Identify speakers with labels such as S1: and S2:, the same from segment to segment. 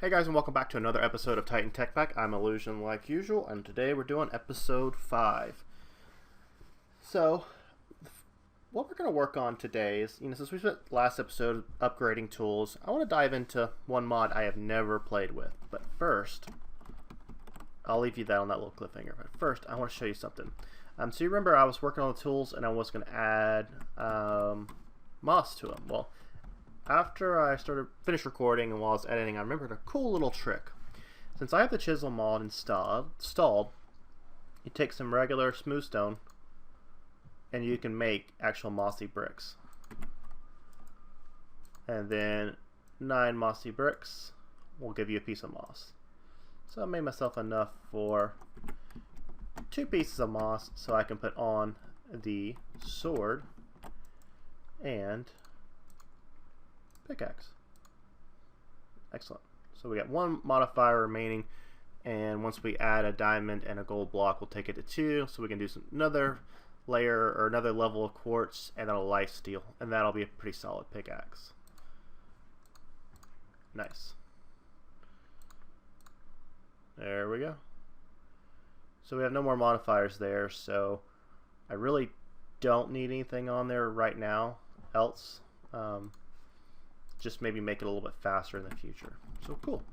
S1: Hey guys, and welcome back to another episode of Titan Tech Pack. I'm Illusion like usual, and today we're doing episode 5. So, what we're going to work on today is, since we spent last episode upgrading tools, I want to dive into one mod I have never played with. But first, I'll leave you that on that little cliffhanger. But first, I want to show you something. So you remember I was working on the tools, and I was going to add moss to them. Well, after I finished recording and while I was editing, I remembered a cool little trick. Since I have the chisel mod installed, you take some regular smooth stone and you can make actual mossy bricks. And then 9 mossy bricks will give you a piece of moss. So I made myself enough for 2 pieces of moss so I can put on the sword and pickaxe. Excellent. So we got 1 modifier remaining, and once we add a diamond and a gold block, we'll take it to 2, so we can do another layer or another level of quartz and then a life steal, and that'll be a pretty solid pickaxe. Nice. There we go. So we have no more modifiers there, so I really don't need anything on there right now else. Just maybe make it a little bit faster in the future. So cool.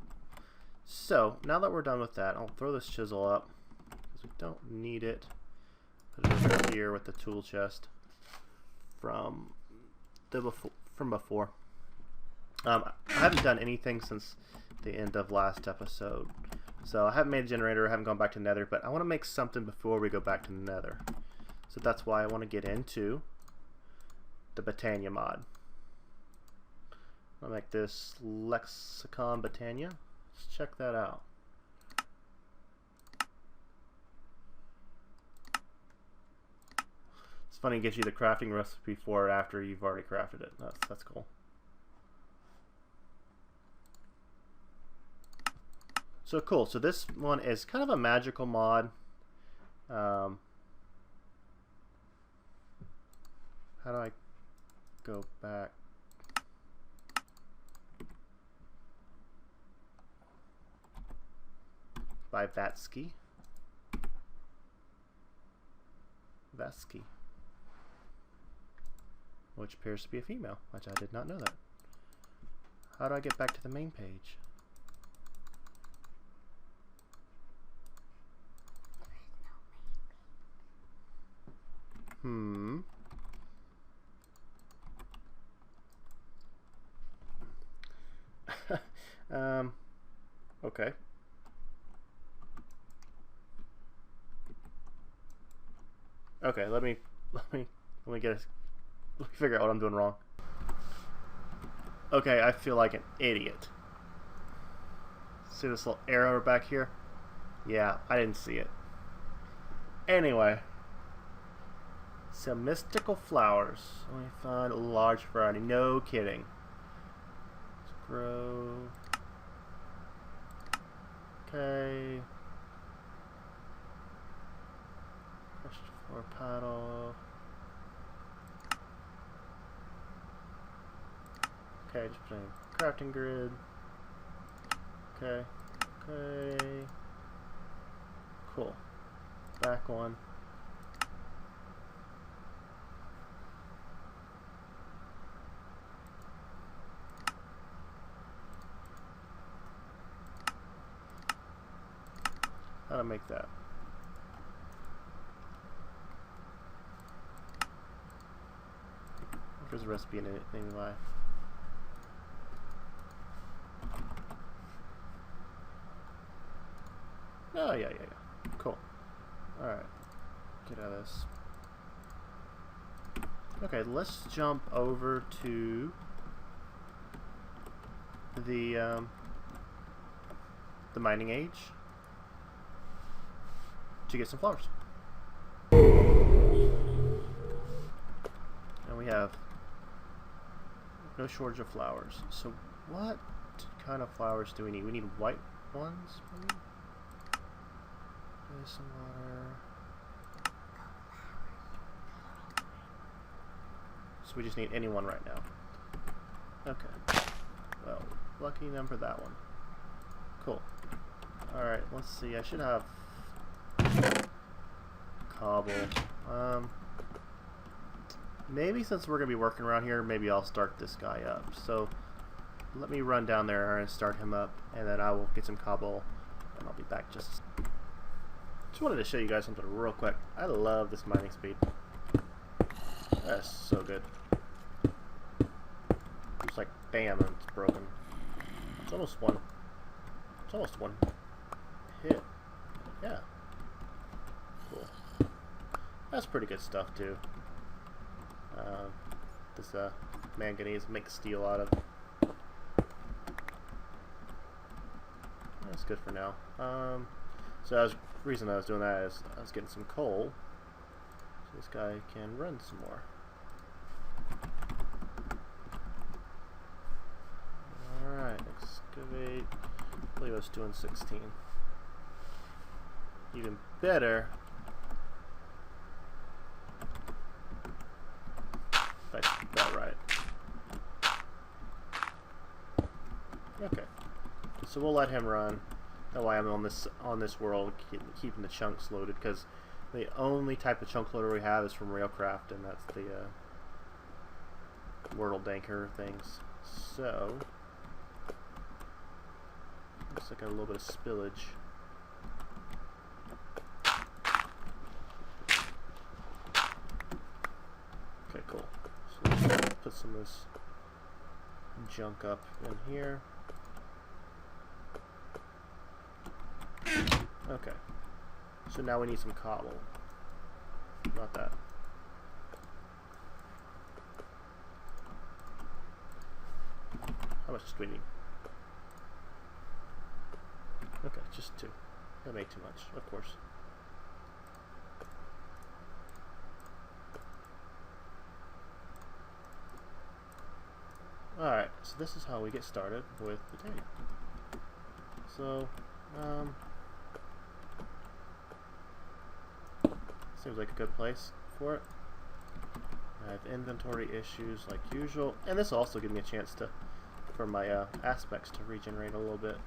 S1: So now that we're done with that, I'll throw this chisel up because we don't need it. Put it over here with the tool chest from before. I haven't done anything since the end of last episode, so I haven't made a generator. I haven't gone back to Nether, but I want to make something before we go back to Nether. So that's why I want to get into the Bontania mod. I'll make this Lexicon Bontania. Let's check that out. It's funny, it gives you the crafting recipe for it after you've already crafted it. That's cool. So cool. So this one is kind of a magical mod. How do I go back? By Vatsky, which appears to be a female, which I did not know that. How do I get back to the main page? Okay. Okay, let me figure out what I'm doing wrong. Okay, I feel like an idiot. See this little arrow back here? Yeah, I didn't see it. Anyway, some mystical flowers. Let me find a large variety. No kidding. Let's grow. Okay. Or paddle. Okay, just putting crafting grid. Okay. Cool. Back one. How to make that? There's a recipe in it anyway. Oh, yeah. Cool. Alright. Get out of this. Okay, let's jump over to the mining age to get some flowers. And we have no shortage of flowers. So what kind of flowers do we need? We need white ones, maybe? There's some water. So we just need anyone right now. Okay. Well, lucky number that one. Cool. Alright, let's see. I should have cobble. Maybe since we're going to be working around here, maybe I'll start this guy up. So let me run down there and start him up, and then I will get some cobble, and I'll be back just wanted to show you guys something real quick. I love this mining speed. That's so good. It's like bam, and it's broken. It's almost one. It's almost one hit. Yeah. Cool. That's pretty good stuff too. This manganese makes steel out of. That's good for now. So the reason I was doing that is I was getting some coal, so this guy can run some more. Alright, excavate. I believe I was doing 16. Even better. If I did that right. Okay. So we'll let him run. That way I'm on this world keeping the chunks loaded, because the only type of chunk loader we have is from Railcraft, and that's the World Anchor things. So looks like I got a little bit of spillage. Okay, cool. So let's put some of this junk up in here. Okay. So now we need some cobble. Not that. How much do we need? Okay, just 2. That made too much, of course. Alright, so this is how we get started with the day. So, seems like a good place for it. I have inventory issues like usual, and this will also give me a chance to, for my aspects to regenerate a little bit,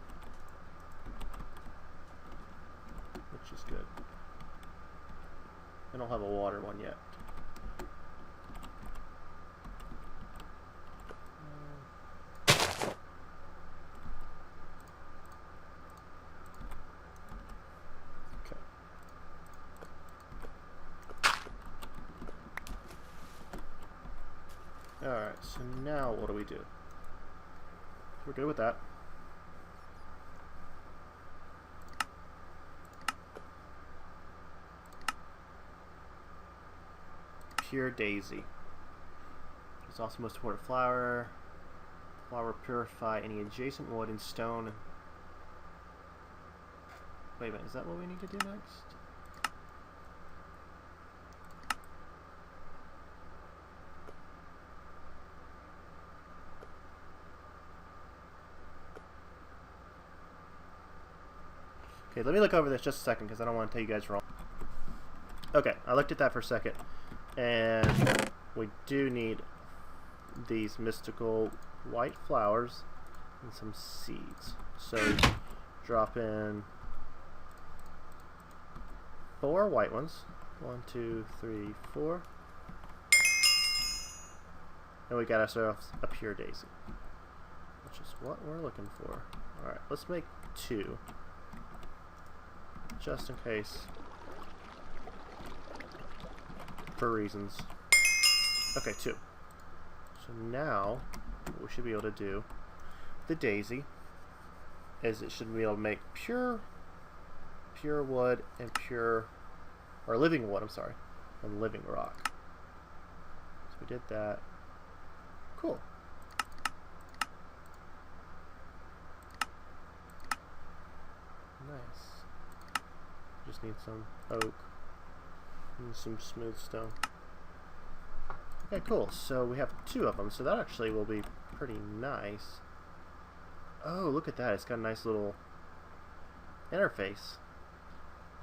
S1: which is good. I don't have a water one yet. Alright, so now what do we do? We're good with that. Pure daisy. It's also most important flower. Flower purify any adjacent wood and stone. Wait a minute, is that what we need to do next? Okay, let me look over this just a second, because I don't want to tell you guys wrong. Okay, I looked at that for a second, and we do need these mystical white flowers and some seeds. So drop in 4 white ones. 1, 2, 3, 4. And we got ourselves a pure daisy, which is what we're looking for. Alright, let's make 2. Just in case. For reasons. Okay, 2. So now, what we should be able to do the daisy is it should be able to make pure wood and or living wood, I'm sorry, and living rock. So we did that. Cool. Nice. Just need some oak and some smooth stone. Okay, cool. So we have 2 of them, so that actually will be pretty nice. Oh, look at that. It's got a nice little interface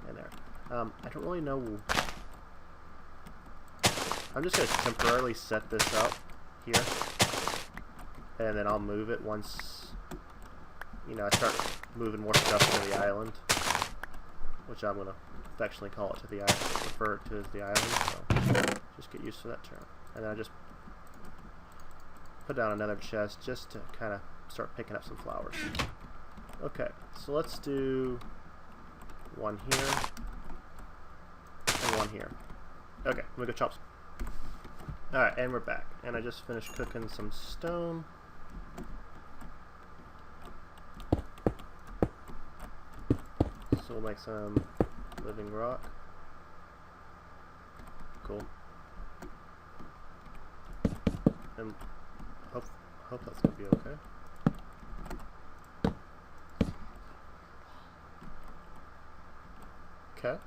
S1: in there. I don't really know. I'm just going to temporarily set this up here, and then I'll move it once you know, I start moving more stuff to the island, which I'm gonna affectionately call it to the island, refer it to as the island. So just get used to that term. And then I just put down another chest just to kind of start picking up some flowers. Okay, so let's do one here and one here. Okay, let me go chop some. Alright, and we're back. And I just finished cooking some stone. So we'll make some living rock. Cool. And hope that's gonna be okay. Okay.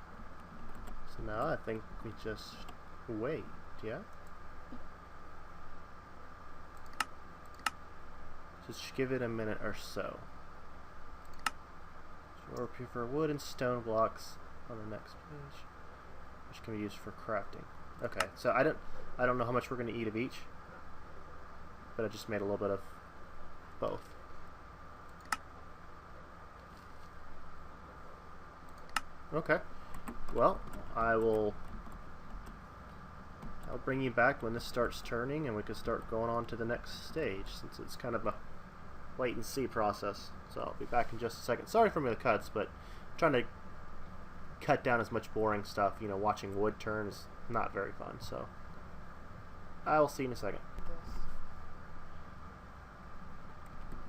S1: So now I think we just wait, yeah? Just give it a minute or so. So we'll prefer wood and stone blocks on the next page, which can be used for crafting. Okay, so I don't know how much we're gonna eat of each, but I just made a little bit of both. Okay. Well, I'll bring you back when this starts turning and we can start going on to the next stage, since it's kind of a wait and see process. So I'll be back in just a second. Sorry for the cuts, but I'm trying to cut down as much boring stuff. You know, watching wood turn is not very fun. So I will see you in a second.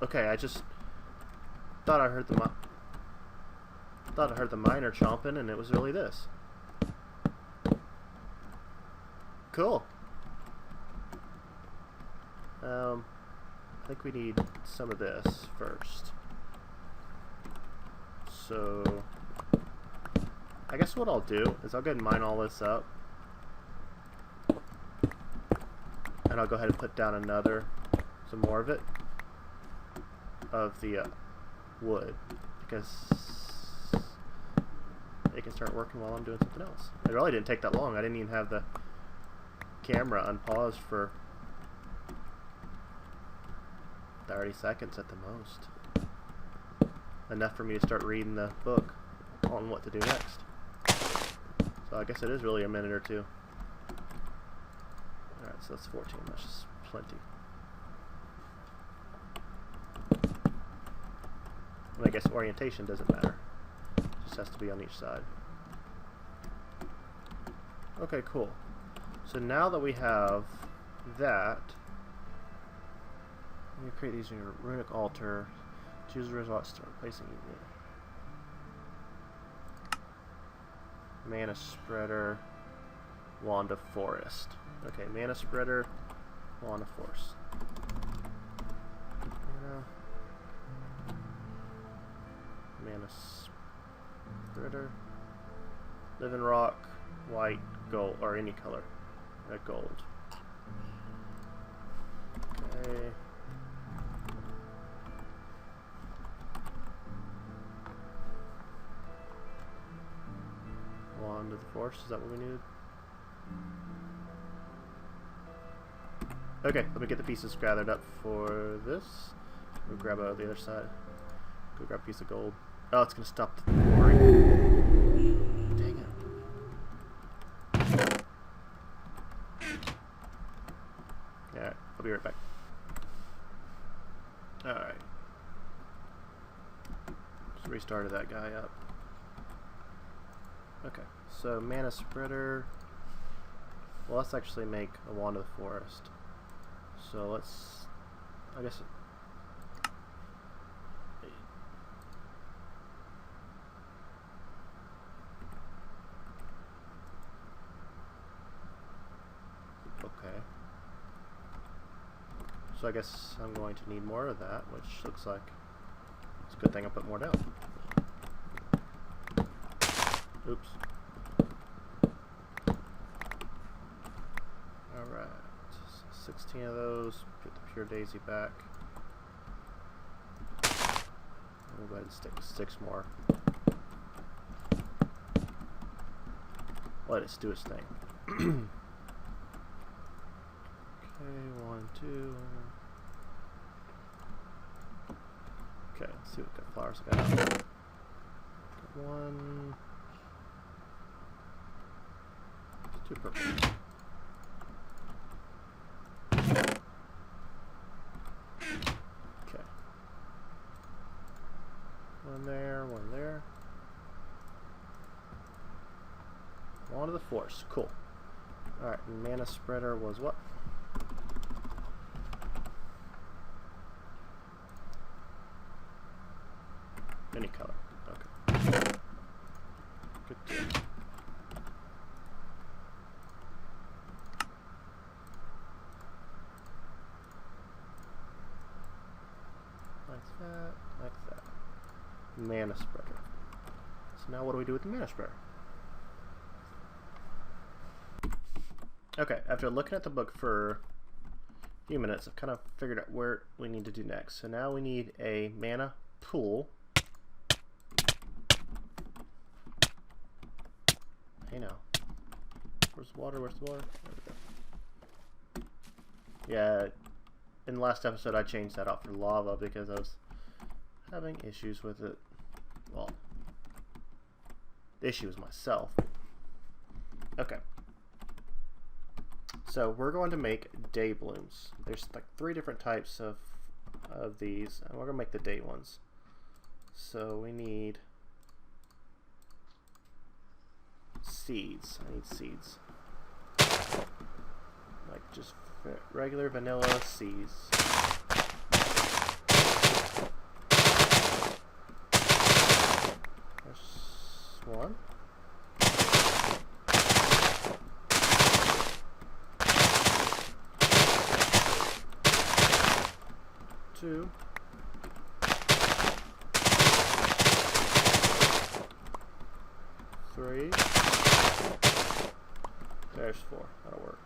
S1: Okay, I just thought I heard the miner chomping, and it was really this. Cool. I think we need some of this first. So I guess what I'll do is I'll go ahead and mine all this up, and I'll go ahead and put down some more of it, of the wood, because it can start working while I'm doing something else. It really didn't take that long. I didn't even have the camera unpaused for 30 seconds at the most. Enough for me to start reading the book on what to do next. So I guess it is really a minute or two. Alright, so that's 14. That's just plenty. And I guess orientation doesn't matter. It just has to be on each side. Okay, cool. So now that we have that, let me create these in your runic altar. Choose the result, start placing it. Mana spreader, wand of forest. Okay, mana spreader, wand of forest. Mana spreader, living rock, white, gold, or any color. Gold. Okay. Wand of the forest, is that what we needed? Okay, let me get the pieces gathered up for this. We'll grab the other side. Go grab a piece of gold. Oh, it's gonna stop the pouring. Dang it. Alright, I'll be right back. Alright. Just restarted that guy up. Okay, so mana spreader. Well, let's actually make a wand of the forest. So let's, I guess, okay. So I guess I'm going to need more of that, which looks like it's a good thing I put more down. Oops. Alright, so 16 of those. Get the pure daisy back. And we'll go ahead and stick 6 more. Let it do its thing. Okay, 1, 2. Okay, let's see what kind of flowers I got. Got one. Two purple. Okay. One there, one there. Wand of the Force. Cool. Alright, mana spreader was what? Any color. Okay. Good deal. Like that, like that. Mana spreader. So now what do we do with the mana spreader? Okay, after looking at the book for a few minutes, I've kind of figured out where we need to do next. So now we need a mana pool. Hey now. Where's water? Where's the water? There we go. Yeah, in the last episode I changed that out for lava because I was having issues with it. Well, the issue was myself. Okay. So we're going to make day blooms. There's like 3 different types of these, and we're going to make the day ones. So we need seeds. I need seeds. Like just regular vanilla seeds. There's one. Two. Three. There's 4. That'll work.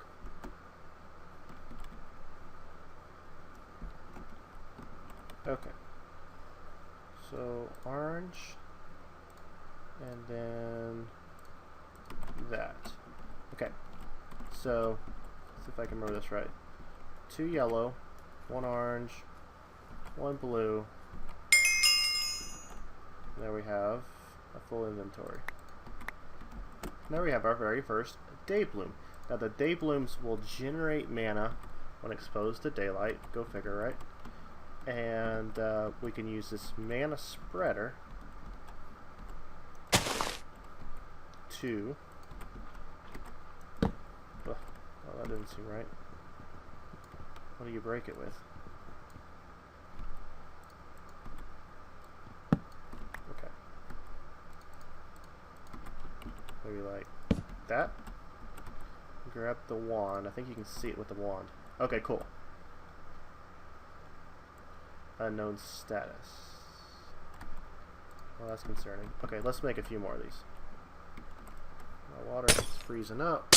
S1: Okay. So orange, and then that. Okay. So let's see if I can remember this right. 2 yellow, 1 orange, 1 blue. There we have a full inventory. Now we have our very first day bloom. Now the day blooms will generate mana when exposed to daylight. Go figure, right? And we can use this mana spreader to... Oh, that didn't seem right. What do you break it with? Okay. Maybe like that. Grab the wand. I think you can see it with the wand. Okay, cool. Unknown status. Well, that's concerning. Okay, let's make a few more of these. My water is freezing up.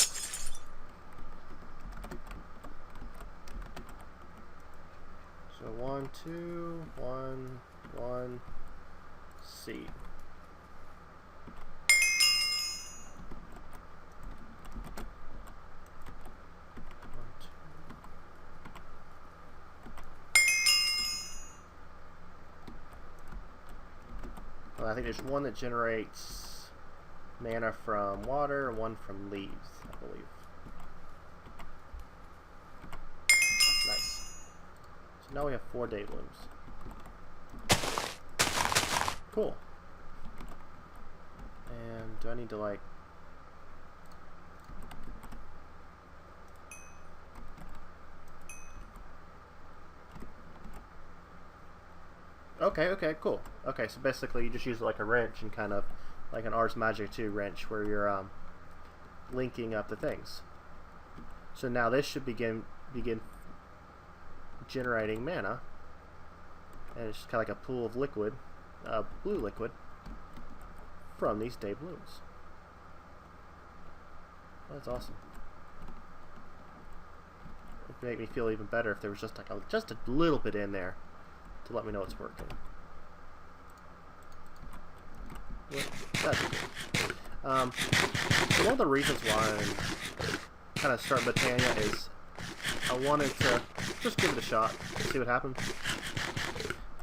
S1: So 1, 2, 1, 1, seed. Well, I think there's one that generates mana from water and one from leaves, I believe. Nice. So now we have 4 day blooms. Cool. And do I need to like... Okay, cool. Okay, so basically you just use it like a wrench and kind of like an Ars Magic 2 wrench where you're linking up the things. So now this should begin generating mana, and it's just kind of like a pool of liquid, blue liquid, from these day blooms. That's awesome. It would make me feel even better if there was just like just a little bit in there to let me know it's working. That'd be good. One of the reasons why I'm kind of starting Bontania is I wanted to just give it a shot, see what happens.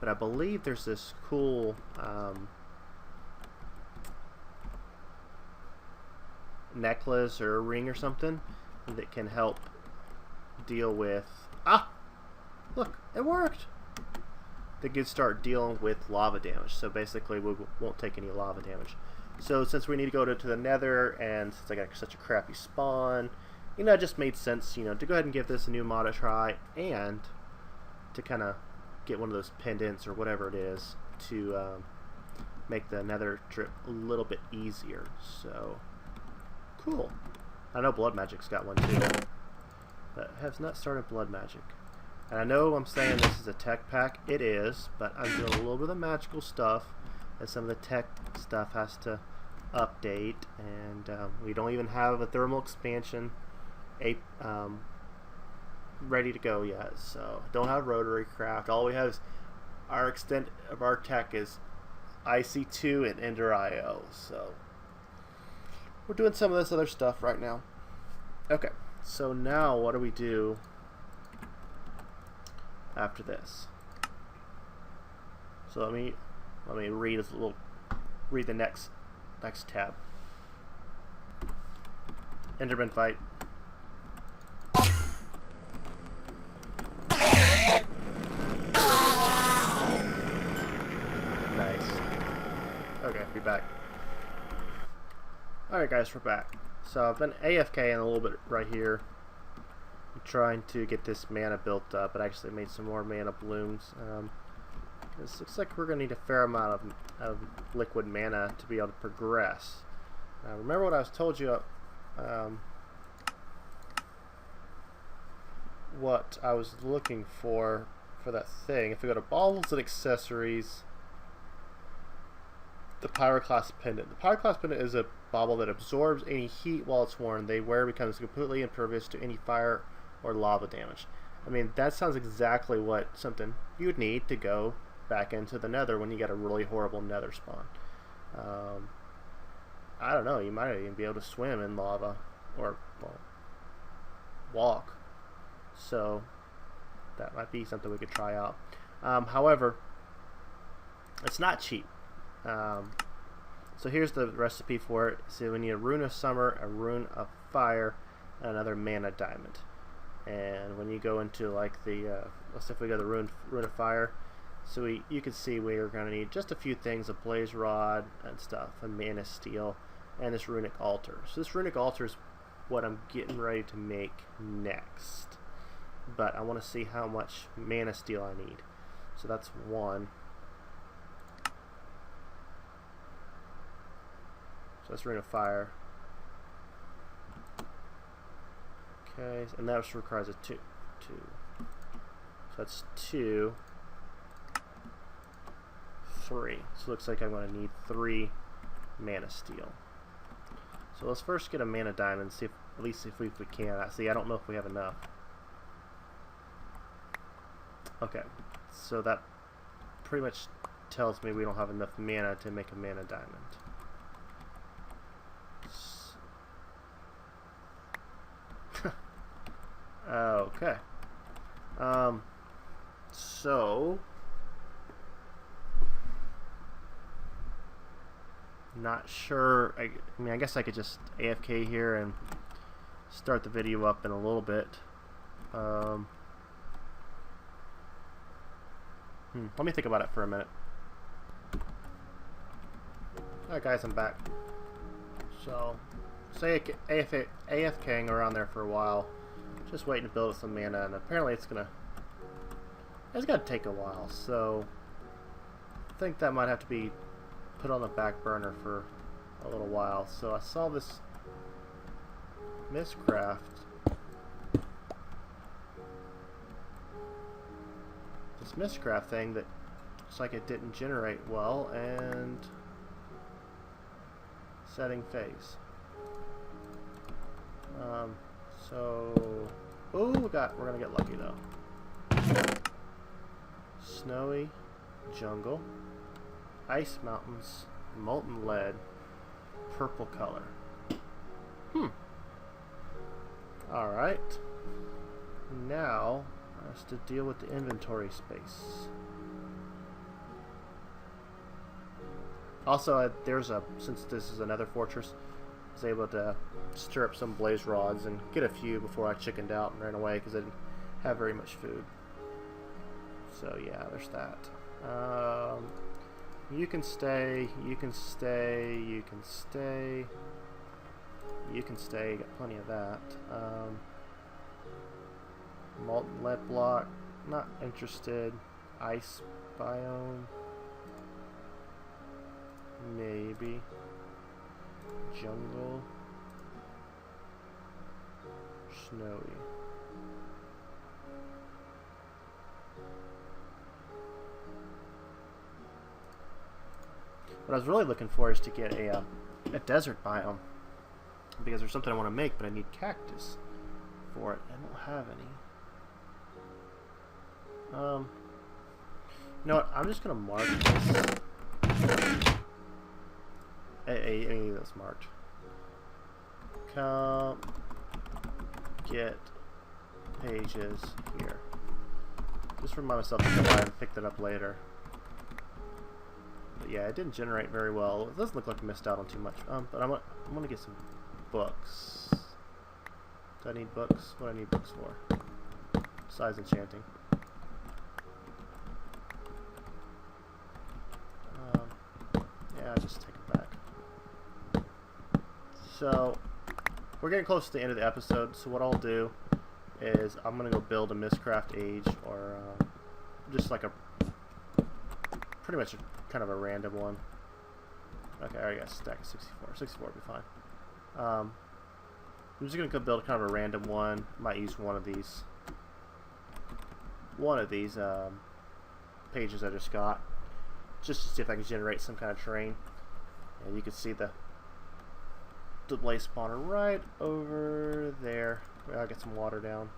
S1: But I believe there's this cool necklace or a ring or something that can help deal with... Ah! Look, it worked! That could start dealing with lava damage. So basically we won't take any lava damage. So since we need to go to the nether, and since I got such a crappy spawn, you know, it just made sense, you know, to go ahead and give this a new mod a try, and to kind of get one of those pendants or whatever it is to make the nether trip a little bit easier. So, cool. I know Blood Magic's got one too, but has not started Blood Magic. And I know I'm saying this is a tech pack. It is, but I'm doing a little bit of magical stuff, and some of the tech stuff has to update, and we don't even have a thermal expansion ready to go yet, so don't have rotary craft. All we have is our extent of our tech is IC2 and Ender IO, so we're doing some of this other stuff right now. Okay, so now what do we do after this? So let me read this little, read the next tab. Enderman fight. Nice. Okay, be back. Alright guys, we're back. So I've been AFKing a little bit right here. I'm trying to get this mana built up. It actually made some more mana blooms. This looks like we're going to need a fair amount of liquid mana to be able to progress. Now remember what I was told you what I was looking for that thing. If we go to baubles and accessories, the Pyroclast Pendant. The Pyroclast Pendant is a bauble that absorbs any heat while it's worn. They wear becomes completely impervious to any fire or lava damage. I mean, that sounds exactly what something you would need to go back into the nether when you get a really horrible nether spawn. I don't know, you might even be able to swim in lava or, well, walk. So that might be something we could try out. However, it's not cheap. So here's the recipe for it. So we need a rune of summer, a rune of fire, and another mana diamond. And when you go into like the let's say if we go to the rune of fire, so you can see we're going to need just a few things: a blaze rod and stuff, a mana steel, and this runic altar. So this runic altar is what I'm getting ready to make next. But I want to see how much mana steel I need. So that's one. So that's rune of fire. Okay, and that requires a two. So that's 2, 3. So it looks like I'm going to need 3 mana steel. So let's first get a mana diamond, see if at least if we can. See, I don't know if we have enough. Okay, so that pretty much tells me we don't have enough mana to make a mana diamond. Okay. So not sure. I mean, I guess I could just AFK here and start the video up in a little bit. Let me think about it for a minute. Alright guys, I'm back. So, say AFKing around there for a while, just waiting to build up some mana, and apparently it's gonna take a while, so I think that might have to be put on the back burner for a little while. So I saw this Mistcraft. This Mistcraft thing that looks like it didn't generate well, and setting phase. So oh, we're gonna get lucky though. Snowy jungle, ice mountains, molten lead, purple color. Alright. Now has to deal with the inventory space. Also, since this is another fortress, I was able to stir up some blaze rods and get a few before I chickened out and ran away because I didn't have very much food. So yeah, there's that. You can stay, you can stay, you can stay, you can stay, got plenty of that. Molten lead block, not interested. Ice biome, maybe. Jungle, snowy. What I was really looking for is to get a desert biome, because there's something I want to make, but I need cactus for it. I don't have any. You know what? I'm just gonna mark this. Any that's marked. Come get pages here. Just remind myself to come by and pick that up later. But yeah, it didn't generate very well. It doesn't look like I missed out on too much. But I'm gonna get some books. Do I need books? What do I need books for? Besides enchanting. Yeah, just take it back. So we're getting close to the end of the episode. So what I'll do is I'm gonna go build a Mistcraft Age, or just like a pretty much kind of a random one. Okay, I already got a stack of 64. 64 will be fine. I'm just gonna go build kind of a random one. Might use one of these pages I just got, just to see if I can generate some kind of terrain. And you can see the blaze spawner right over there. I'll get some water down.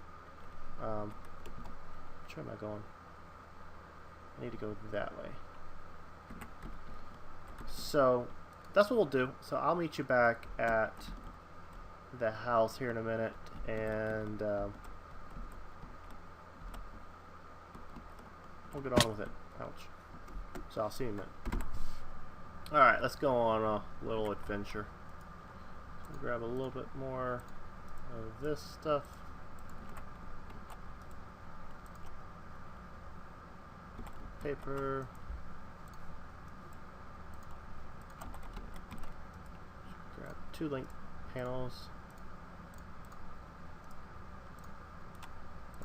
S1: Which way am I going? I need to go that way. So that's what we'll do. So I'll meet you back at the house here in a minute, and we'll get on with it. Ouch. So I'll see you in a minute. Alright, let's go on a little adventure. So grab a little bit more of this stuff. Paper. Grab 2 link panels.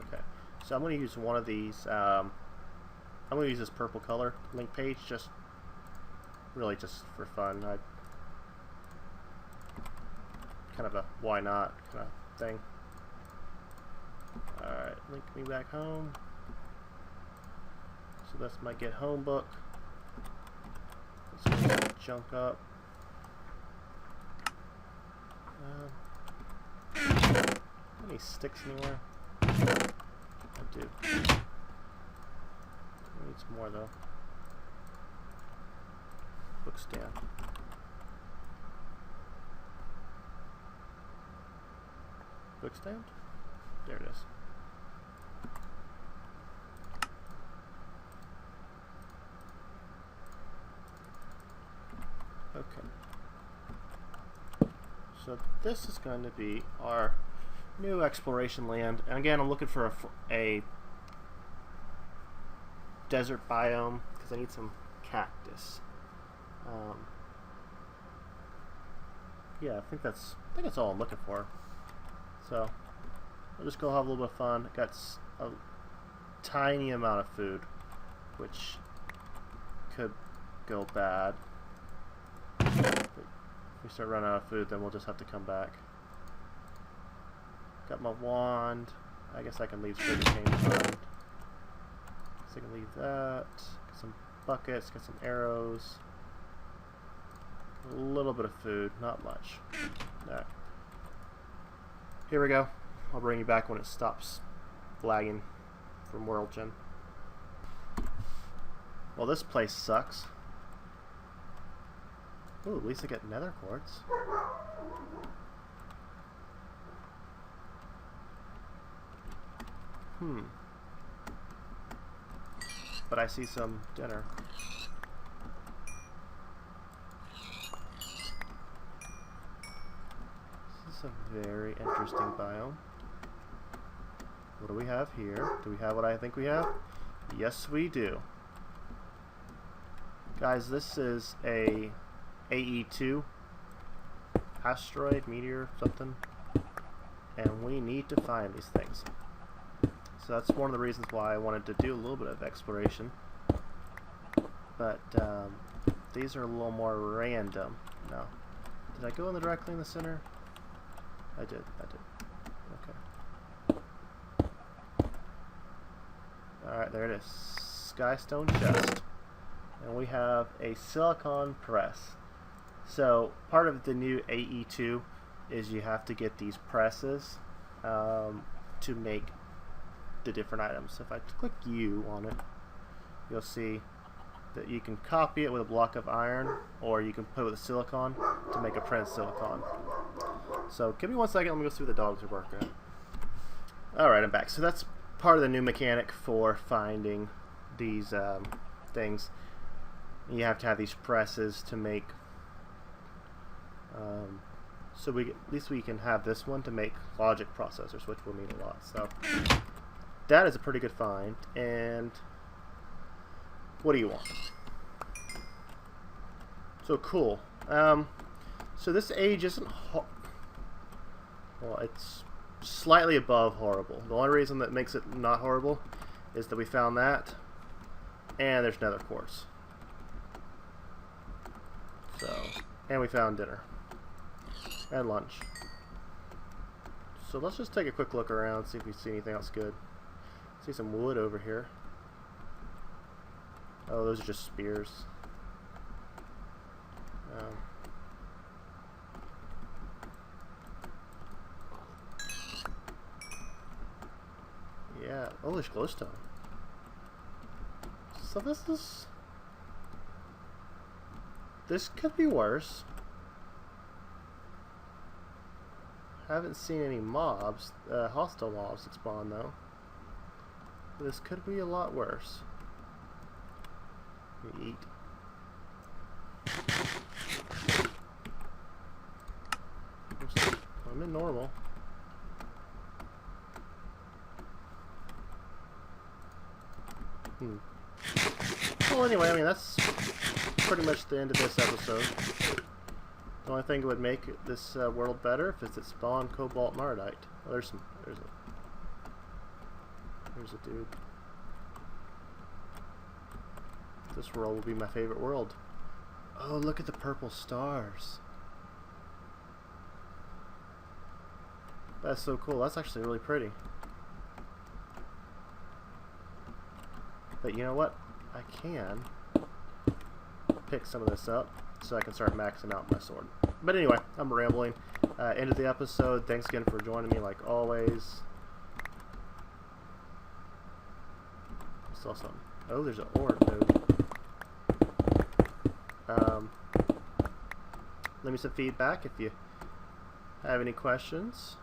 S1: Okay, so I'm going to use one of these. I'm going to use this purple color link page, just really just for fun. Kind of a why not kind of thing. Alright, link me back home. So that's my get home book. Let's clean that junk up. Any sticks anywhere? I do. I need some more though. Book stand. Book stand? There it is. Okay. So this is going to be our new exploration land, and again I'm looking for a desert biome because I need some cactus. Yeah, I think that's all I'm looking for. So I'll just go have a little bit of fun. I got a tiny amount of food, which could go bad. If we start running out of food, then we'll just have to come back. Got my wand. I guess I can leave sugar cane behind. So I can leave that. Got some buckets, got some arrows. A little bit of food, not much. Alright. Here we go. I'll bring you back when it stops lagging from World Gen. Well, this place sucks. Ooh, at least I get nether quartz. But I see some dinner. It's a very interesting biome. What do we have here? Do we have what I think we have? Yes, we do. Guys, this is a AE2 asteroid, meteor, something. And we need to find these things. So that's one of the reasons why I wanted to do a little bit of exploration. But these are a little more random. No. Did I go directly in the center? I did. Okay. Alright, there it is. Skystone chest. And we have a silicon press. So part of the new AE2 is you have to get these presses to make the different items. So if I click U on it, you'll see that you can copy it with a block of iron, or you can put it with a silicon to make a pressed silicon. So give me 1 second, let me go see what the dogs are barking. Alright, I'm back. So that's part of the new mechanic for finding these things. You have to have these presses to make so at least we can have this one to make logic processors, which we'll need a lot. So that is a pretty good find. And what do you want? So cool. So this age isn't well, it's slightly above horrible. The only reason that makes it not horrible is that we found that, and there's nether quartz. So, and we found dinner and lunch. So let's just take a quick look around, see if we see anything else good. See some wood over here. Oh, those are just spears. Yeah. Oh, there's glowstone. So this could be worse. Haven't seen any mobs, hostile mobs spawn though. This could be a lot worse. We eat. I'm in normal. Well, anyway, I mean, that's pretty much the end of this episode. The only thing that would make this world better if it spawned cobalt and ardite. Oh, there's a dude. This world will be my favorite world. Oh, look at the purple stars. That's so cool. That's actually really pretty. But you know what? I can pick some of this up so I can start maxing out my sword. But anyway, I'm rambling. End of the episode. Thanks again for joining me like always. I saw something. Oh, there's an ore node. Leave me some feedback if you have any questions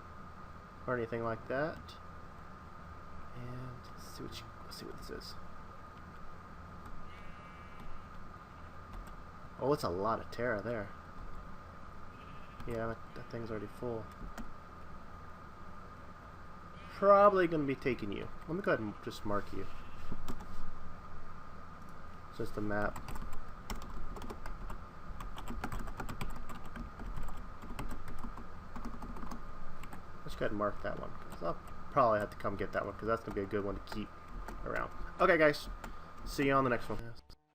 S1: or anything like that. And let's see what this is. Oh, it's a lot of Terra there. Yeah, that thing's already full. Probably gonna be taking you. Let me go ahead and just mark you. It's just a map. Let's go ahead and mark that one, because I'll probably have to come get that one, because that's gonna be a good one to keep around. Okay, guys. See you on the next one.